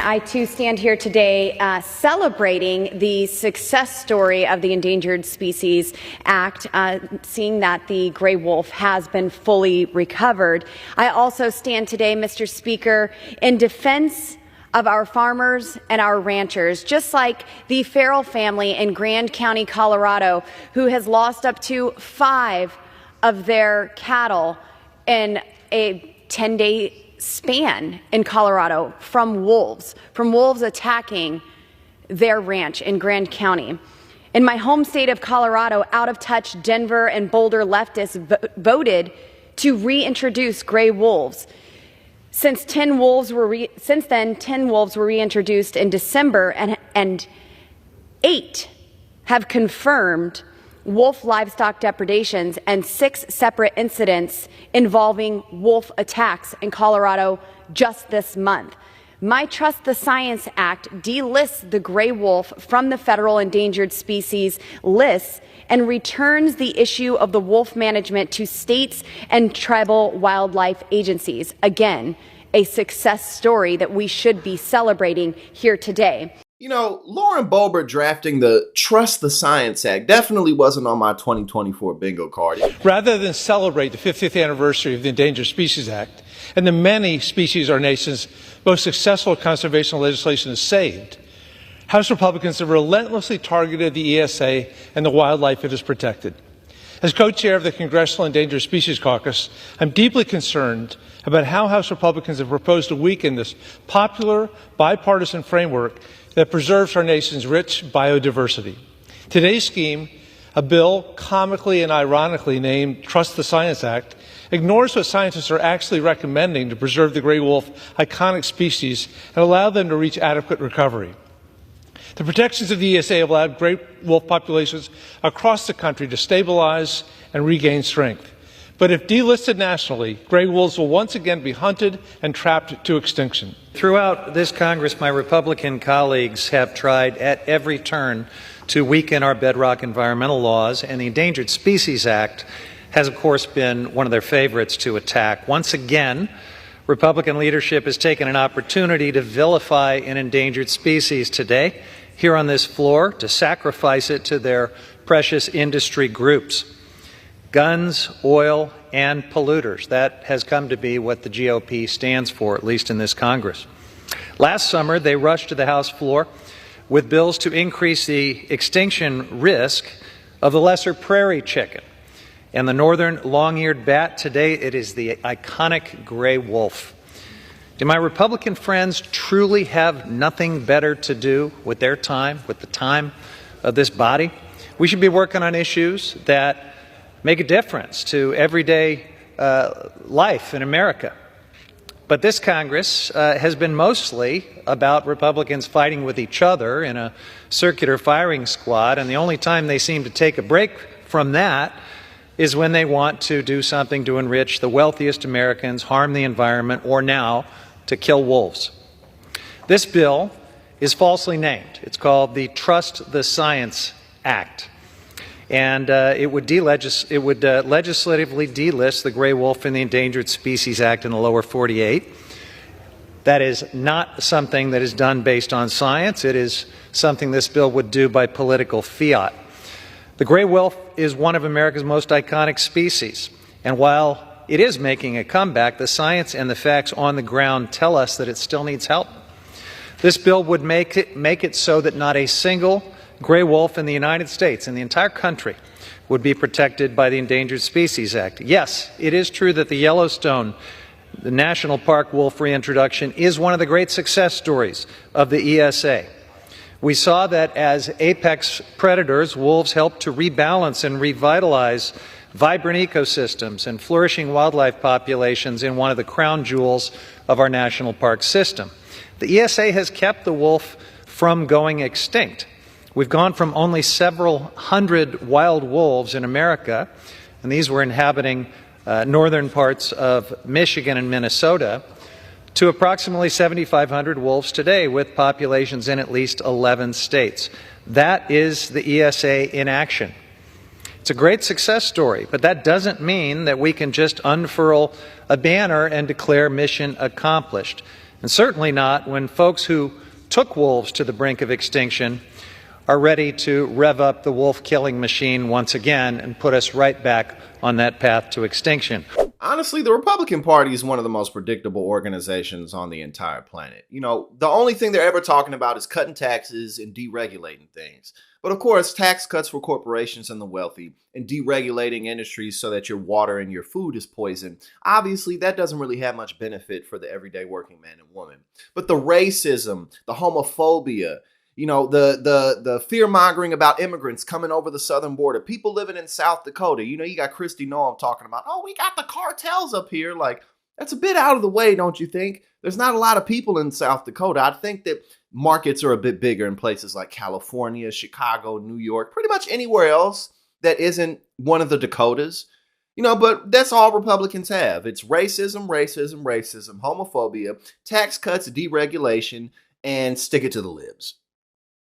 I too stand here today celebrating the success story of the Endangered Species Act, seeing that the gray wolf has been fully recovered. I also stand today, Mr. Speaker, in defense of our farmers and our ranchers, just like the Farrell family in Grand County, Colorado, who has lost up to 5 of their cattle in a 10-day span in Colorado from wolves attacking their ranch in Grand County. In my home state of Colorado, out-of-touch Denver and Boulder leftists voted to reintroduce gray wolves. Since then, 10 wolves were reintroduced in December, and 8 have confirmed wolf livestock depredations and 6 separate incidents involving wolf attacks in Colorado just this month. My Trust the Science Act delists the gray wolf from the federal endangered species lists and returns the issue of the wolf management to states and tribal wildlife agencies. Again, a success story that we should be celebrating here today. You know, Lauren Boebert drafting the Trust the Science Act definitely wasn't on my 2024 bingo card. Rather than celebrate the 50th anniversary of the Endangered Species Act and the many species our nation's most successful conservation legislation has saved, House Republicans have relentlessly targeted the ESA and the wildlife it has protected. As co-chair of the Congressional Endangered Species Caucus, I'm deeply concerned about how House Republicans have proposed to weaken this popular bipartisan framework that preserves our nation's rich biodiversity. Today's scheme, a bill comically and ironically named Trust the Science Act, ignores what scientists are actually recommending to preserve the gray wolf iconic species and allow them to reach adequate recovery. The protections of the ESA have allowed gray wolf populations across the country to stabilize and regain strength. But if delisted nationally, gray wolves will once again be hunted and trapped to extinction. Throughout this Congress, my Republican colleagues have tried at every turn to weaken our bedrock environmental laws, and the Endangered Species Act has, of course, been one of their favorites to attack. Once again, Republican leadership has taken an opportunity to vilify an endangered species today, here on this floor, to sacrifice it to their precious industry groups. Guns, oil, and polluters. That has come to be what the GOP stands for, at least in this Congress. Last summer, they rushed to the House floor with bills to increase the extinction risk of the lesser prairie chicken and the northern long-eared bat. Today, it is the iconic gray wolf. Do my Republican friends truly have nothing better to do with their time, with the time of this body? We should be working on issues that make a difference to everyday life in America. But this Congress has been mostly about Republicans fighting with each other in a circular firing squad, and the only time they seem to take a break from that is when they want to do something to enrich the wealthiest Americans, harm the environment, or now to kill wolves. This bill is falsely named. It's called the Trust the Science Act. And it would legislatively delist the gray wolf in the Endangered Species Act in the lower 48. That is not something that is done based on science. It is something this bill would do by political fiat. The gray wolf is one of America's most iconic species. And while it is making a comeback, the science and the facts on the ground tell us that it still needs help. This bill would make it so that not a single gray wolf in the United States, in the entire country, would be protected by the Endangered Species Act. Yes, it is true that the Yellowstone, the National Park wolf reintroduction, is one of the great success stories of the ESA. We saw that as apex predators, wolves help to rebalance and revitalize vibrant ecosystems and flourishing wildlife populations in one of the crown jewels of our national park system. The ESA has kept the wolf from going extinct. We've gone from only several hundred wild wolves in America, and these were inhabiting northern parts of Michigan and Minnesota, to approximately 7,500 wolves today, with populations in at least 11 states. That is the ESA in action. It's a great success story, but that doesn't mean that we can just unfurl a banner and declare mission accomplished. And certainly not when folks who took wolves to the brink of extinction are ready to rev up the wolf-killing machine once again and put us right back on that path to extinction. Honestly, the Republican Party is one of the most predictable organizations on the entire planet. You know, the only thing they're ever talking about is cutting taxes and deregulating things. But of course, tax cuts for corporations and the wealthy and deregulating industries so that your water and your food is poisoned. Obviously, that doesn't really have much benefit for the everyday working man and woman. But the racism, the homophobia, you know, the fear-mongering about immigrants coming over the southern border, people living in South Dakota. You know, you got Kristi Noem talking about, oh, we got the cartels up here. Like, that's a bit out of the way, don't you think? There's not a lot of people in South Dakota. I think that markets are a bit bigger in places like California, Chicago, New York, pretty much anywhere else that isn't one of the Dakotas. You know, but that's all Republicans have. It's racism, racism, racism, homophobia, tax cuts, deregulation, and stick it to the libs.